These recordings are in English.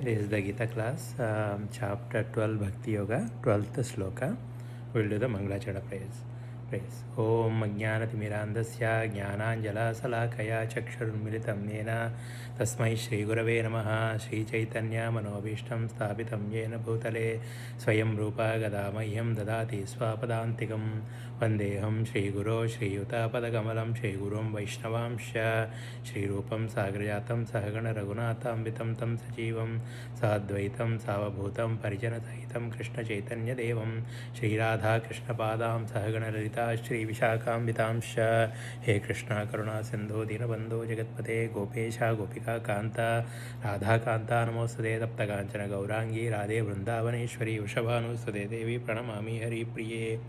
This is the Gita class, chapter 12, Bhakti Yoga, 12th sloka. We'll do the Mangalachara praise. Om Ajnanatimirandasya Jnananjala Salakaya Chakshurunmilitam Yena Tasmai Shri Gurave Namaha Shri Chaitanya Manobishtam Sthapitam Yena Bhutale Swayam Rupa Gadamahyam Dadati Swapadantikam Vandeham Shri Guru Shri Yuta Padakamalam Shri Gurum Vaishnavamsha Shri Rupam Sagrajatam Sahagana Raghunatham Vitam Tam Sajivam Sadvaitam Savabhutam Parijanasahitam Krishna Chaitanya Devam Shri Radha Krishna Padam Sahagana Lalita Shri Vishakhambitamsha He Krishna Karuna Sindhu Dinabandhu Jagatpate Gopesha Gopika Kanta Radha Kanta Namostade Tapta Kanchana Gaurangi Radhe Vrindavaneshwari Vrishabhanusade Devi Pranamami Hari Priye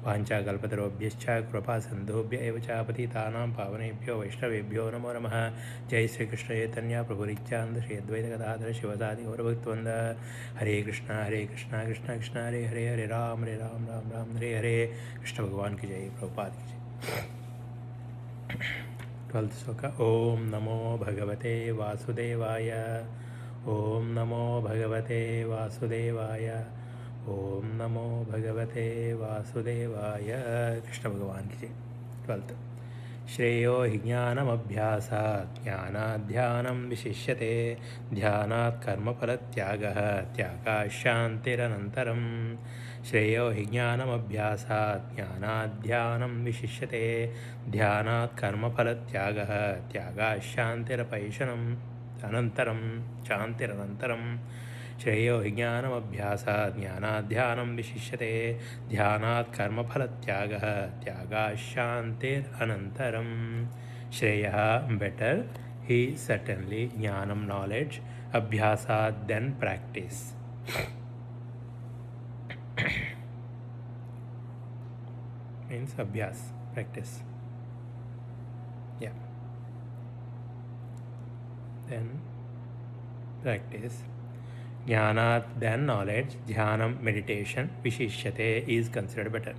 Vancha Kalpatarobhyascha Kripa Sindhubhya Eva Chapatitanam Pavanebhyo Vaishnavebhyo Namo Namaha Jai Sri Krishna Chaitanya Prabhu Nityananda Shri Advaita Gadadhara Shivasadi Gaurabhaktvanda Hare Krishna Krishna Krishna Hare Hare Hare Ram Ram Hare Hare Krishna Bhagavan ki Jai Prabhupada ki Jai 12th sloka Om Namo Bhagavate Vasudevaya Om Namo Bhagavate Vasudevaya Om Namo Bhagavate Vasudevaya Krishna Bhagavan ki Jai 12th श्रेयो हि ज्ञानमभ्यासात् ज्ञानाध्यानं विशिष्यते ध्यानात् कर्मफलत्यागः त्यागात् शान्तिरनन्तरं श्रेयो हि ज्ञानमभ्यासात् ज्ञानाध्यानं विशिष्यते ध्यानात् कर्मफलत्यागः त्यागात् शान्तिरपैशनम् अनन्तरं शान्तिरनन्तरं श्रेयो हि ज्ञानमभ्यासात् ज्ञानाध्यानं विशिष्यते ध्यानात् कर्मफलत्यागः त्यागात् शान्तिरनन्तरं श्रेयः better he certainly jnanam knowledge abhyasat then practice means abhyas practice then practice Jnanat then knowledge, Dhyanam meditation, Vishishyate is considered better.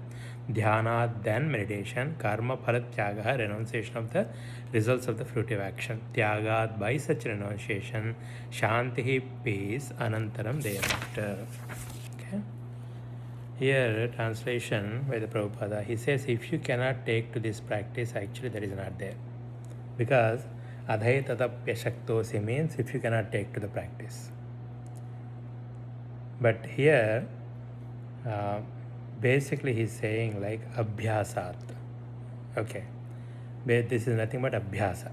Dhyanat then meditation, Karma Phalat Tyagaha renunciation of the results of the fruitive action. Tyagat by such renunciation, Shantihi peace, Anantaram thereafter. Okay. Here translation by the Prabhupada, he says if you cannot take to this practice, actually that is not there. Because Adhai Tatapya Shaktosi means if you cannot take to the practice. But here, basically he's saying like abhyasat. Okay. But this is nothing but abhyasa.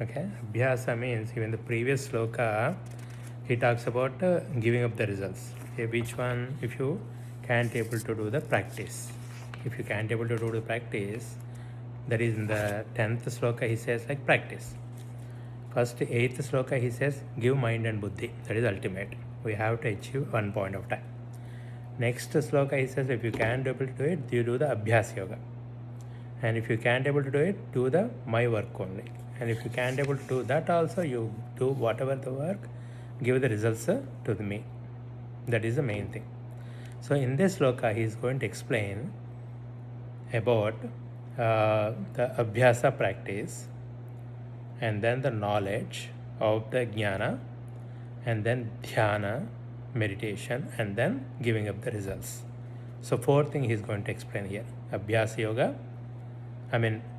Okay. Abhyasa means even the previous sloka, he talks about giving up the results. Okay, which one, if you can't able to do the practice. If you can't able to do the practice, that is in the 10th sloka he says like practice. First 8th sloka he says give mind and buddhi. That is ultimate. We have to achieve one point of time. Next sloka he says if you can't able to do it, you do the abhyas yoga. And if you can't able to do it, do the my work only. And if you can't able to do that also, you do whatever the work, give the results to the me. That is the main thing. So in this sloka he is going to explain about the abhyasa practice and then the knowledge of the jnana and then dhyana, meditation, and then giving up the results. So fourth thing he is going to explain here. Abhyasa yoga,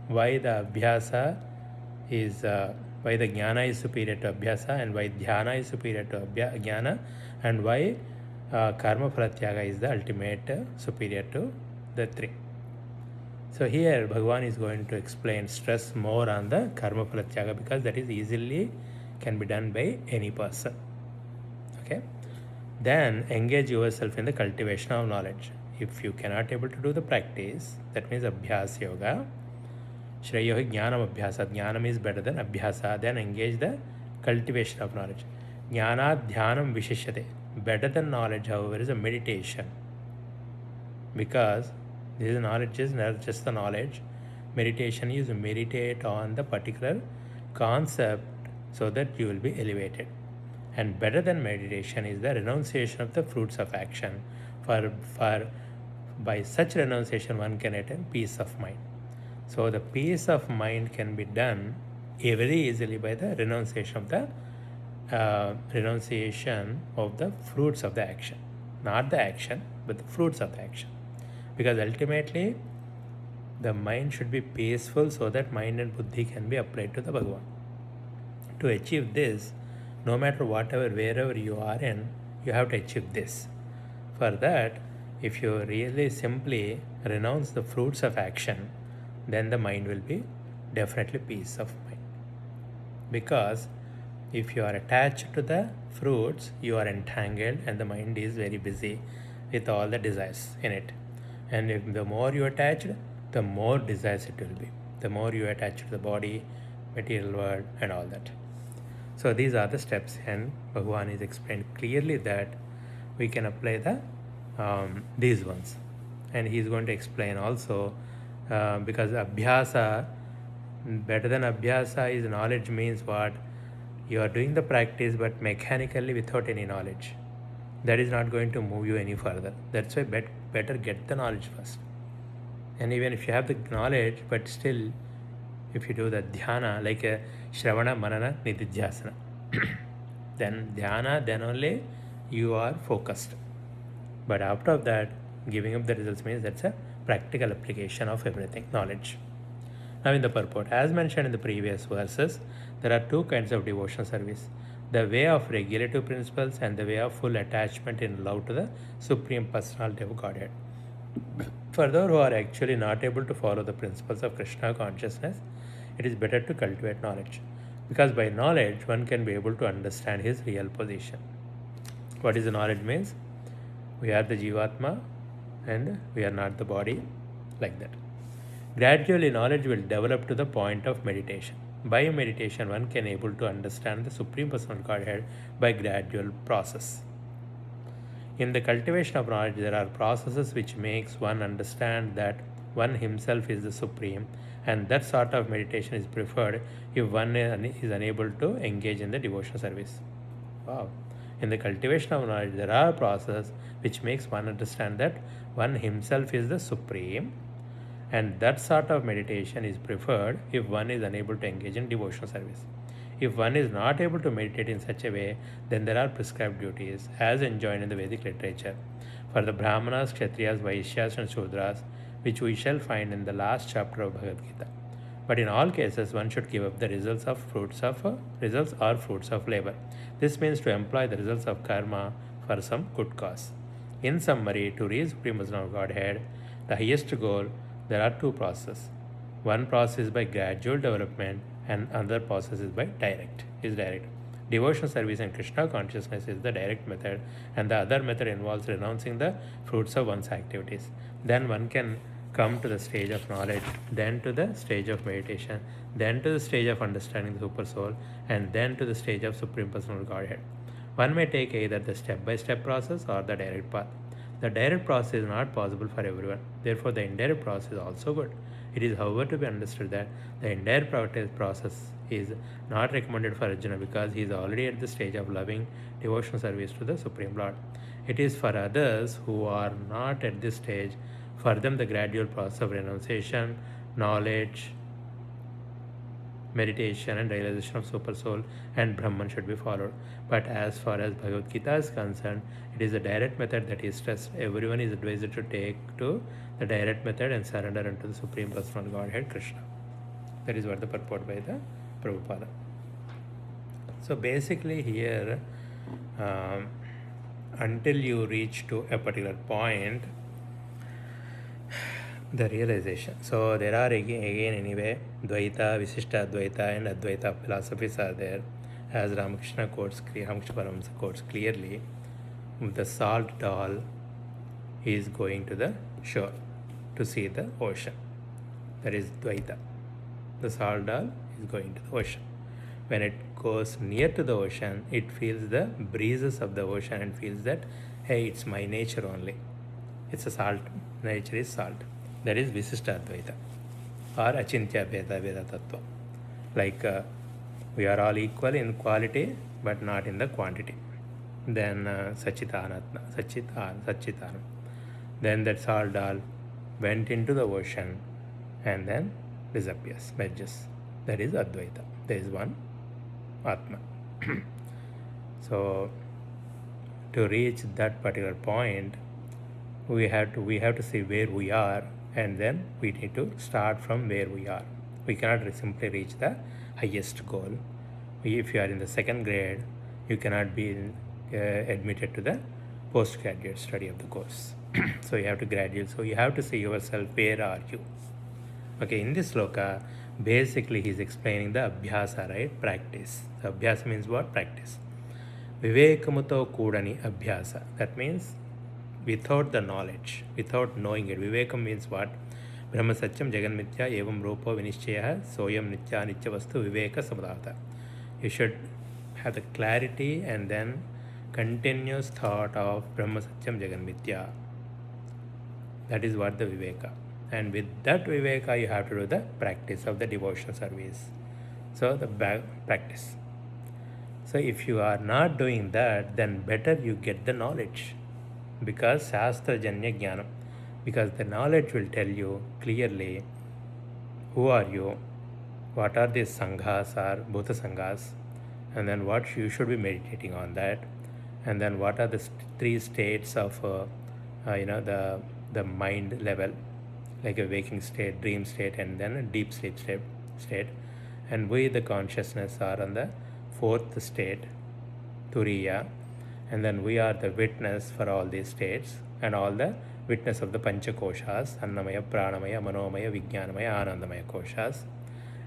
why the abhyasa is, why the jnana is superior to abhyasa and why dhyana is superior to jnana and why karma phalatyaga is the ultimate superior to the three. So here Bhagavan is going to explain, stress more on the karma phalatyaga because that is easily can be done by any person. Okay. Then engage yourself in the cultivation of knowledge. If you cannot able to do the practice, that means abhyas yoga. Shreyo jnanam abhyasa. Jnanam is better than abhyasa. Then engage the cultivation of knowledge. Jnana dhyanam vishishyate. Better than knowledge, however, is a meditation. Because this knowledge is not just the knowledge. Meditation is to meditate on the particular concept so that you will be elevated. And better than meditation is the renunciation of the fruits of action. For by such renunciation one can attain peace of mind. So the peace of mind can be done very easily by the renunciation of the renunciation of the fruits of the action. Not the action, but the fruits of the action. Because ultimately, the mind should be peaceful so that mind and buddhi can be applied to the Bhagavan. To achieve this, no matter whatever, wherever you are in, you have to achieve this. For that, if you really simply renounce the fruits of action, then the mind will be definitely peace of mind. Because if you are attached to the fruits, you are entangled and the mind is very busy with all the desires in it. And if the more you attach, the more desires it will be. The more you attach to the body, material world, and all that. So these are the steps, and Bhagavan is explained clearly that we can apply the these ones. And he is going to explain also because abhyasa, better than abhyasa is knowledge means what? You are doing the practice but mechanically without any knowledge. That is not going to move you any further. That's why better get the knowledge first. And even if you have the knowledge, but still, if you do the dhyana, like a shravana, manana, nididhyasana, then dhyana, then only you are focused. But after that, giving up the results means that's a practical application of everything, knowledge. Now in the purport, as mentioned in the previous verses, there are two kinds of devotional service. The way of regulative principles and the way of full attachment in love to the Supreme Personality of Godhead. For those who are actually not able to follow the principles of Krishna consciousness, it is better to cultivate knowledge. Because by knowledge, one can be able to understand his real position. What is the knowledge means? We are the Jivatma and we are not the body, like that. Gradually, knowledge will develop to the point of meditation. By meditation, one can able to understand the Supreme Personal Godhead by gradual process. In the cultivation of knowledge, there are processes which makes one understand that one himself is the Supreme, and that sort of meditation is preferred if one is unable to engage in the devotional service. Wow. In the cultivation of knowledge, there are processes which makes one understand that one himself is the Supreme, and that sort of meditation is preferred if one is unable to engage in devotional service. If one is not able to meditate in such a way, then there are prescribed duties as enjoined in the Vedic literature for the Brahmanas, Kshatriyas, Vaishyas, and Shudras, which we shall find in the last chapter of Bhagavad Gita. But in all cases, one should give up the results or fruits of labor. This means to employ the results of karma for some good cause. In summary, to reach Supreme Personality of Godhead, the highest goal, there are two processes. One process is by gradual development, and another process is by direct. Devotional service and Krishna consciousness is the direct method, and the other method involves renouncing the fruits of one's activities. Then one can come to the stage of knowledge, then to the stage of meditation, then to the stage of understanding the Super Soul, and then to the stage of Supreme Personal Godhead. One may take either the step-by-step process or the direct path. The direct process is not possible for everyone. Therefore, the indirect process is also good. It is, however, to be understood that the indirect process is not recommended for Arjuna because he is already at the stage of loving devotional service to the Supreme Lord. It is for others who are not at this stage. For them, the gradual process of renunciation, knowledge, meditation, and realization of Super Soul and Brahman should be followed. But as far as Bhagavad Gita is concerned, it is a direct method that is stressed. Everyone is advised to take to the direct method and surrender unto the Supreme Personal Godhead Krishna. That is what the purport by the Prabhupada. So basically here, until you reach to a particular point, the realization. So there are again anyway, Dvaita, Visishta Advaita and Advaita philosophies are there. As Ramakrishna Paramahamsa quotes clearly, the salt doll is going to the shore to see the ocean. That is Dvaita. The salt doll is going to the ocean. When it goes near to the ocean, it feels the breezes of the ocean and feels that, hey, it's my nature only. It's a salt. Nature is salt. That is Visishta Advaita or Achintya Bheda Veda Tattva. Like we are all equal in quality but not in the quantity. Then Sachitanand. Then that salt doll went into the ocean and then disappears, merges. That is Advaita. There is one Atma. So to reach that particular point, we have to see where we are, and then we need to start from where we are. We cannot simply reach the highest goal. If you are in the second grade, you cannot be admitted to the postgraduate study of the course. So you have to graduate. So you have to see yourself, where are you? Okay, in this sloka, basically he's explaining the abhyasa, right? Practice. So abhyasa means what? Practice. Vivekamuto kudani abhyasa. That means without the knowledge, without knowing it. Vivekam means what? Brahma Satyam Jagan Mithya Evam Rupa Vinishchaya Soyam Nitya Nitya Vastu Viveka Samudata. You should have the clarity and then continuous thought of Brahma Satyam Jagan Mithya. That is what the Viveka. And with that Viveka, you have to do the practice of the devotional service. So the practice. So if you are not doing that, then better you get the knowledge. Because Shastra Janya Jnanam. Because the knowledge will tell you clearly who are you, what are these sanghas or bhuta sanghas, and then what you should be meditating on that, and then what are the three states of the mind level, like a waking state, dream state, and then a deep sleep state. And we, the consciousness, are on the fourth state, Turiya, and then we are the witness for all these states and all the witness of the Panchakoshas, Annamaya, Pranamaya, Manomaya, Vijnanamaya, Anandamaya Koshas,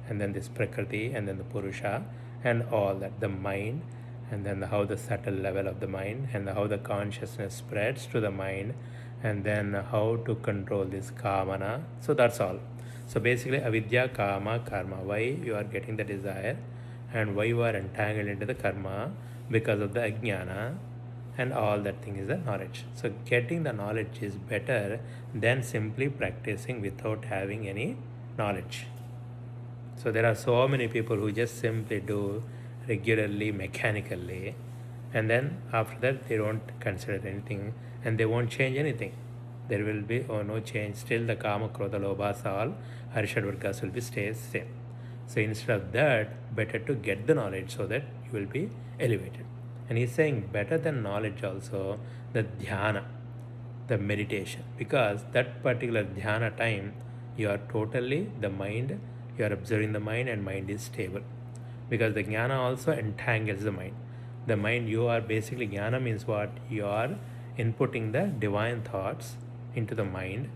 and then this Prakriti, and then the Purusha, and all that, the mind, and then how the subtle level of the mind, and how the consciousness spreads to the mind, and then how to control this Kamana. So that's all. So basically, avidya, kama, karma. Why you are getting the desire, and why you are entangled into the karma? Because of the ajnana, and all that thing is the knowledge. So getting the knowledge is better than simply practicing without having any knowledge. So there are so many people who just simply do regularly, mechanically, and then after that they don't consider anything, and they won't change anything. There will be no change. Still the kama, krodha, lobhas, all harishadvargas will be stays same. So instead of that, better to get the knowledge so that you will be elevated. And he's saying better than knowledge also, the dhyana, the meditation. Because that particular dhyana time, you are totally, the mind, you are observing the mind, and mind is stable. Because the jnana also entangles the mind. The mind, you are basically, jnana means what? You are inputting the divine thoughts into the mind,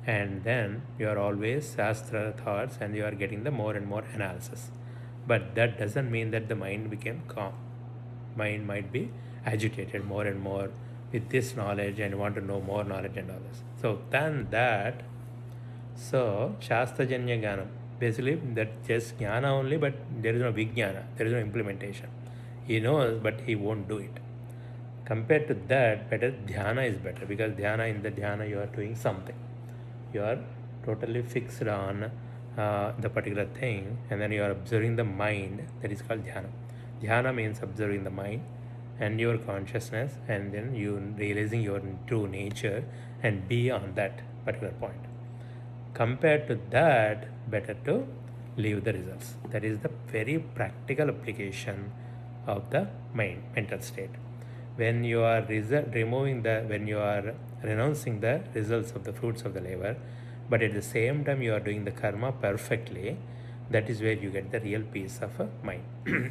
and then you are always Shastra thoughts, and you are getting the more and more analysis. But that doesn't mean that the mind became calm. Mind might be agitated more and more with this knowledge and want to know more knowledge and all this. So than that, so Shastra Janya Jnanam, basically that just jnana only, but there is no vijnana, there is no implementation. He knows, but he won't do it. Compared to that, better dhyana is better, because dhyana, in the dhyana you are doing something. You are totally fixed on the particular thing, and then you are observing the mind. That is called dhyana. Dhyana means observing the mind and your consciousness, and then you realizing your true nature and be on that particular point. Compared to that, better to leave the results. That is the very practical application of the mind, mental state. When you are when you are renouncing the results of the fruits of the labor, but at the same time you are doing the karma perfectly, that is where you get the real peace of mind.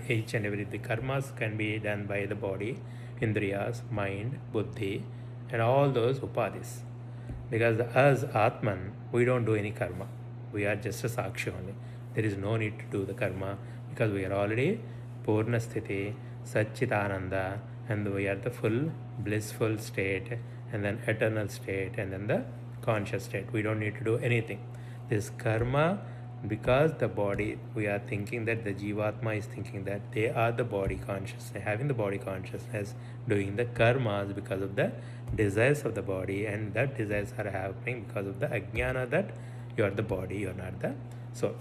Each and every, the karmas can be done by the body, indriyas, mind, buddhi, and all those upadhis. Because as Atman, we don't do any karma. We are just a sakshi only. There is no need to do the karma, because we are already Purna Sthiti, Satchitananda, and we are the full blissful state, and then eternal state, and then the conscious state. We don't need to do anything. This karma, because the body, we are thinking that the Jivatma is thinking that they are the body consciousness, having the body consciousness, doing the karmas because of the desires of the body, and that desires are happening because of the ajnana that you are the body, you are not the soul.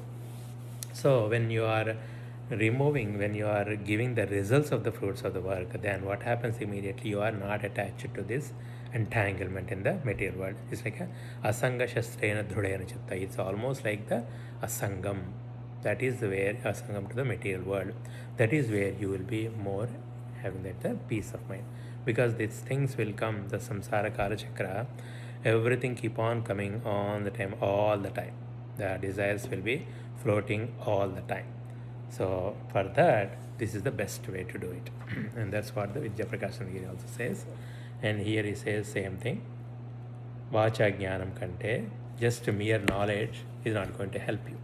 So when you are removing, when you are giving the results of the fruits of the work, then what happens immediately? You are not attached to this entanglement in the material world. It's like a asanga shastrena dhrudayana chitta. It's almost like the asangam. That is where asangam to the material world. That is where you will be more having that the peace of mind. Because these things will come, the samsara kala chakra, everything keep on coming on the time, all the time. The desires will be floating all the time. So for that, this is the best way to do it. And that's what the Vidya Prakashanagiri also says. And here he says same thing. Vacha jnanam kante, just mere knowledge is not going to help you.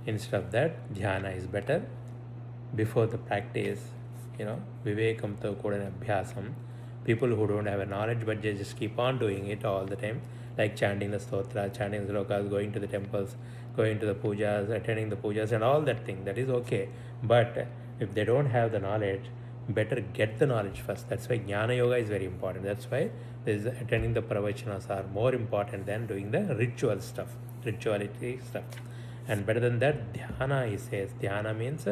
Instead of that, dhyana is better. Before the practice, vivekamto kodana abhyasam, people who don't have a knowledge but they just keep on doing it all the time, like chanting the stotra, chanting the slokas, going to the temples, going to the pujas, attending the pujas and all that thing, that is okay. But if they don't have the knowledge, better get the knowledge first. That's why jnana yoga is very important. That's why attending the pravachanas are more important than doing the rituality stuff. And better than that, dhyana, he says. Dhyana means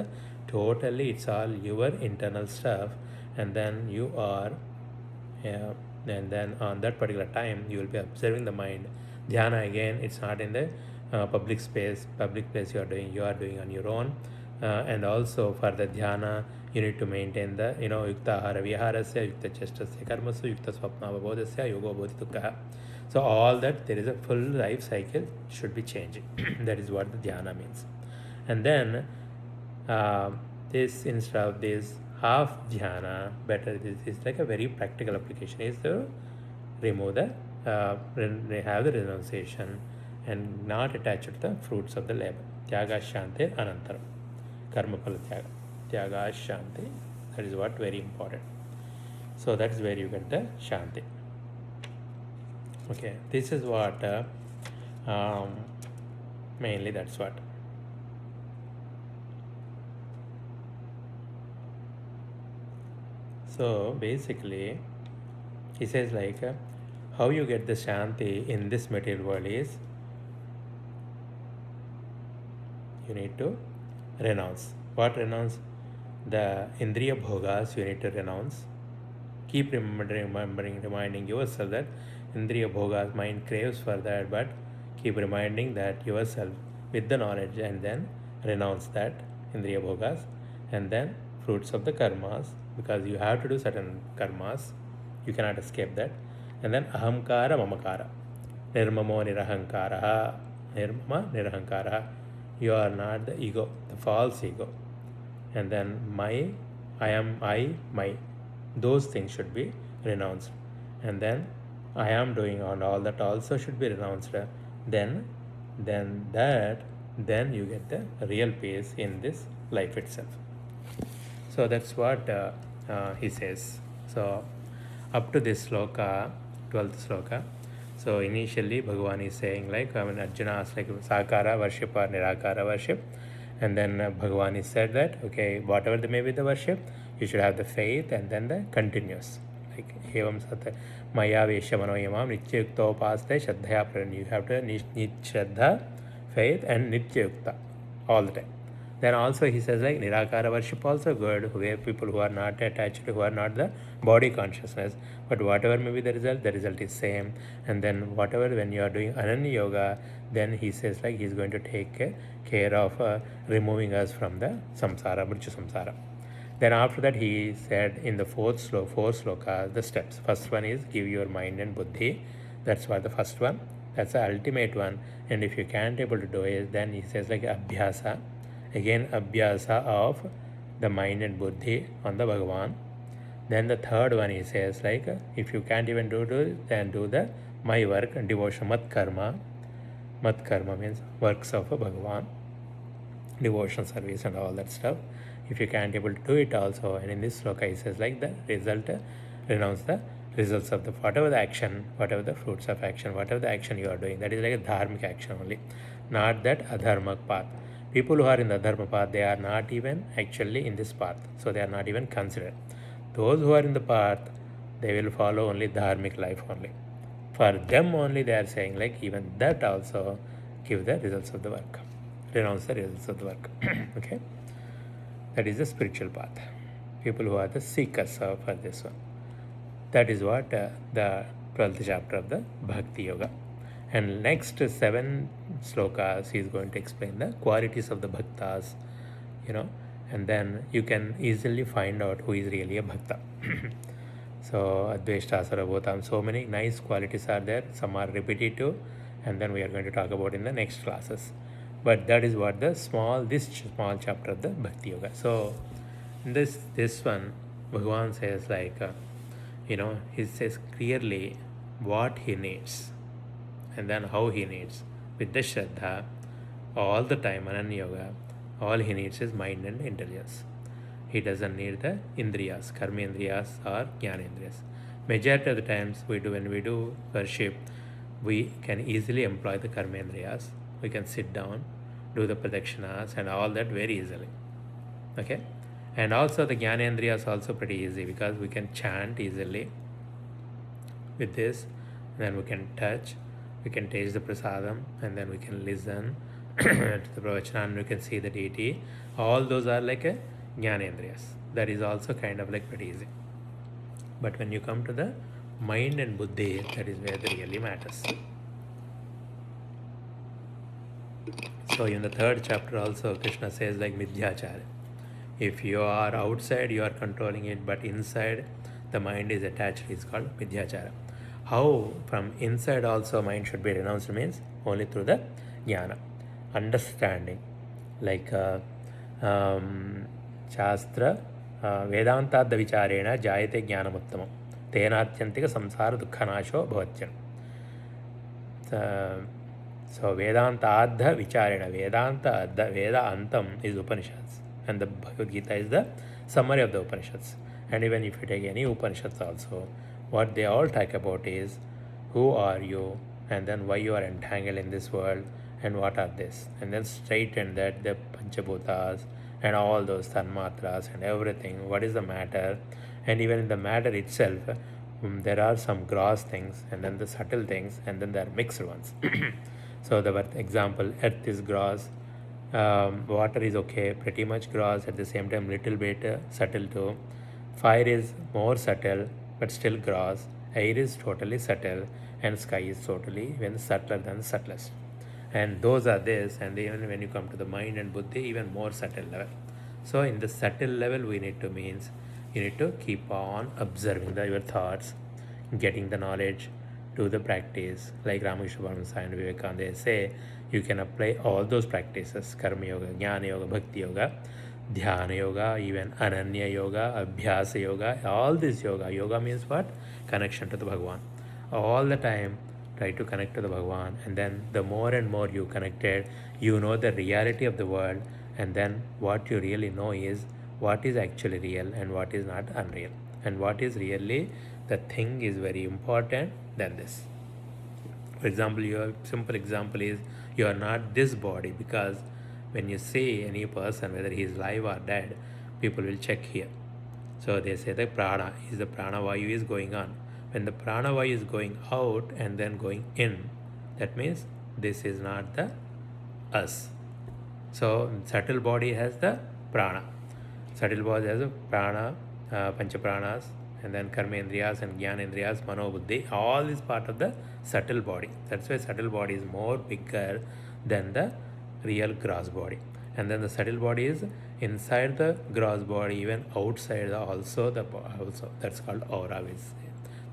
totally it's all your internal stuff, and then you are and then on that particular time you will be observing the mind. Dhyana, again, it's not in the public place you are doing on your own. And also for the dhyana, you need to maintain the yukta ahara viharasya, yukta chestasya karmasu, yukta swapnavabodhasya, yoga bodhitukkha. So all that, there is a full life cycle should be changing. That is what the dhyana means. And then this, instead of this half dhyana, better, this is like a very practical application, is to remove the have the renunciation and not attach to the fruits of the labor. Tyaga shanti anantaram. Karma phala tyaga. Tyaga shanti. That is what very important. So that is where you get the shanti. Okay, this is what mainly that's what. So basically, he says like how you get the shanti in this material world is you need to renounce. What renounce? The indriya bhogas you need to renounce. Keep reminding yourself that indriya bhogas, mind craves for that, but keep reminding that yourself with the knowledge, and then renounce that indriya bhogas, and then fruits of the karmas, because you have to do certain karmas, you cannot escape that. And then ahamkara mamakara, nirmamo nirahankara, nirmama nirahankara, you are not the ego, the false ego. And then my, I am I, my, those things should be renounced. And then I am doing on all that also should be renounced. Then you get the real peace in this life itself. So that's what he says. So up to this sloka, 12th sloka, so initially Bhagavan is saying like, Arjuna asked like Sakara worship or Nirakara worship. And then Bhagavan is said that, okay, whatever the may be the worship, you should have the faith and then the continuous. Like, evam sat maya vesha manoyamam nityayukta upaste shraddhaya prayan. You have to shraddha, faith and nityayukta all the time. Then also he says like Nirakara worship also good, where people who are not attached, who are not the body consciousness, but whatever may be the result is same. And then whatever, when you are doing Ananya Yoga, then he says like he's going to take care of removing us from the samsara, mritu samsara. Then after that he said in the four slokas, the steps. First one is give your mind and buddhi. That's what the first one. That's the ultimate one. And if you can't able to do it, then he says like abhyasa. Again, abhyasa of the mind and buddhi on the Bhagavan. Then the third one he says like, if you can't even do it, then do the my work, devotion, mat karma. Mat karma means works of a Bhagavan, devotion, service and all that stuff. If you can't able to do it also, and in this sloka he says like the result, renounce the results of the whatever the action, whatever the fruits of action, whatever the action you are doing, that is like a dharmic action only, not that adharmic path. People who are in the dharma path, they are not even actually in this path, so they are not even considered. Those who are in the path, they will follow only dharmic life only. For them only they are saying like even that also give the results of the work, renounce the results of the work. Okay, that is the spiritual path. People who are the seekers for this one. That is what the 12th chapter of the Bhakti Yoga. And next 7 slokas he is going to explain the qualities of the bhaktas, and then you can easily find out who is really a bhakta. So Adveshta Sarabhotam, so many nice qualities are there. Some are repetitive, and then we are going to talk about in the next classes. But that is what this small chapter of the Bhakti Yoga. So in this one, Bhagavan says he says clearly what he needs and then how he needs. With the Shraddha, all the time, Ananya Yoga, all he needs is mind and intelligence. He doesn't need the indriyas, karma indriyas or jnana indriyas. Majority of the times when we do worship, we can easily employ the karma indriyas. We can sit down, do the pradakshinas and all that very easily. Okay? And also the jnana indriyas also pretty easy because we can chant easily with this. Then we can touch, we can taste the prasadam, and then we can listen to the pravachana, and we can see the deity. All those are like a jnanendriyas. That is also kind of like pretty easy. But when you come to the mind and buddhi, that is where it really matters. So in the third chapter also, Krishna says like midhyachara. If you are outside, you are controlling it, but inside the mind is attached, it's called midhyachara. How from inside also mind should be renounced means only through the jnana, understanding. Like Shastra Vedantadda vicharena jayate jnanamuttamam tenatyantika samsara dukkhanasho bhavatyan. So Vedanta Adha Vicharena, Vedanta Adha, Veda Antam is Upanishads, and the Bhagavad Gita is the summary of the Upanishads. And even if you take any Upanishads also, what they all talk about is who are you, and then why you are entangled in this world, and what are this, and then straighten that the Panchabhutas and all those Tanmatras and everything, what is the matter, and even in the matter itself, there are some gross things, and then the subtle things, and then there are mixed ones. So the example, earth is gross, water is okay, pretty much gross, at the same time little bit subtle too. Fire is more subtle but still gross, air is totally subtle, and sky is totally even subtler than the subtlest. And those are this, and even when you come to the mind and buddhi, even more subtle level. So in the subtle level you need to keep on observing your thoughts, getting the knowledge, do the practice. Like Ramakrishna Paramahansa and Vivekananda say, you can apply all those practices, karma yoga, jnana yoga, bhakti yoga, dhyana yoga, even ananya yoga, abhyasa yoga, all this yoga. Yoga means what? Connection to the Bhagavan. All the time try to connect to the Bhagavan, and then the more and more you connected, you know the reality of the world, and then what you really know is what is actually real and what is not unreal, and what is really the thing is very important than this. For example, your simple example is you are not this body, because when you see any person, whether he is alive or dead, people will check here. So they say the prana is the pranavayu is going on. When the pranavayu is going out and then going in, that means this is not the us. So subtle body has the prana. Subtle body has a prana, pancha pranas, and then karma indriyas and jnana indriyas, mano buddhi. All is part of the subtle body. That's why subtle body is more bigger than the real gross body. And then the subtle body is inside the gross body, even outside also that's called aura.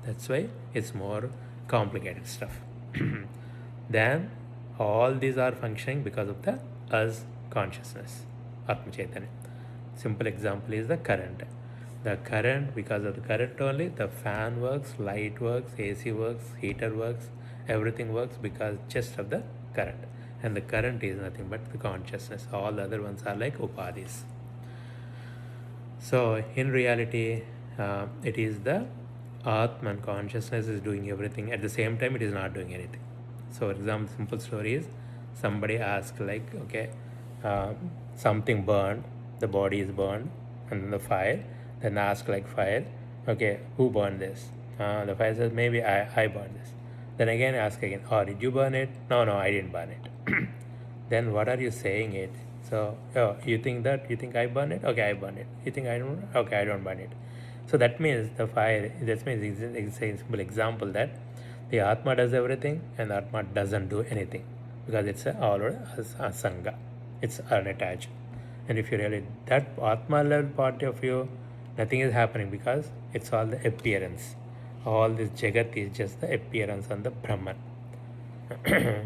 That's why it's more complicated stuff. Then all these are functioning because of the us consciousness, Atma Chaitanya. Simple example is the current. The current, because of the current only, the fan works, light works, AC works, heater works, everything works because just of the current. And the current is nothing but the consciousness. All the other ones are like upadhis. So in reality, it is the Atman consciousness is doing everything. At the same time, it is not doing anything. So for example, simple story is somebody asks like, okay, something burned, the body is burned, and then the fire. Then ask like fire, okay, who burned this? The fire says, maybe I burned this. Then again ask again, oh, did you burn it? No, I didn't burn it. Then what are you saying it? So, oh, you think I burn it? Okay, I burn it. You think I don't? Okay, I don't burn it. So that means the fire, that means it's a simple example that the Atma does everything and the Atma doesn't do anything because it's all a sangha. It's unattached. And if you really, that Atma level part of you, nothing is happening because it's all the appearance. All this Jagat is just the appearance on the Brahman.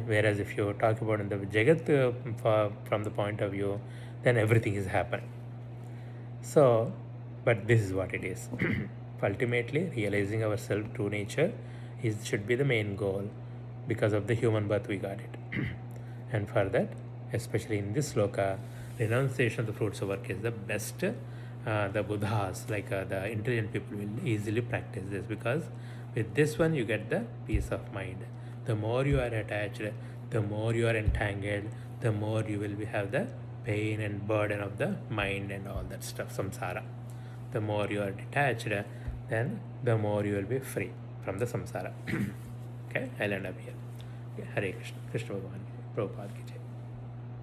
Whereas if you talk about in the Jagat from the point of view, then everything is happening. So, but this is what it is. Ultimately, realizing our self true nature should be the main goal. Because of the human birth, we got it. And for that, especially in this sloka, renunciation of the fruits of work is the best. The Buddhas, like the intelligent people, will easily practice this, because with this one you get the peace of mind. The more you are attached, the more you are entangled, the more you will have the pain and burden of the mind and all that stuff, samsara. The more you are detached, then the more you will be free from the samsara. Okay, I'll end up here. Okay, Hare Krishna. Krishna Bhagavan. Prabhupada ki jai.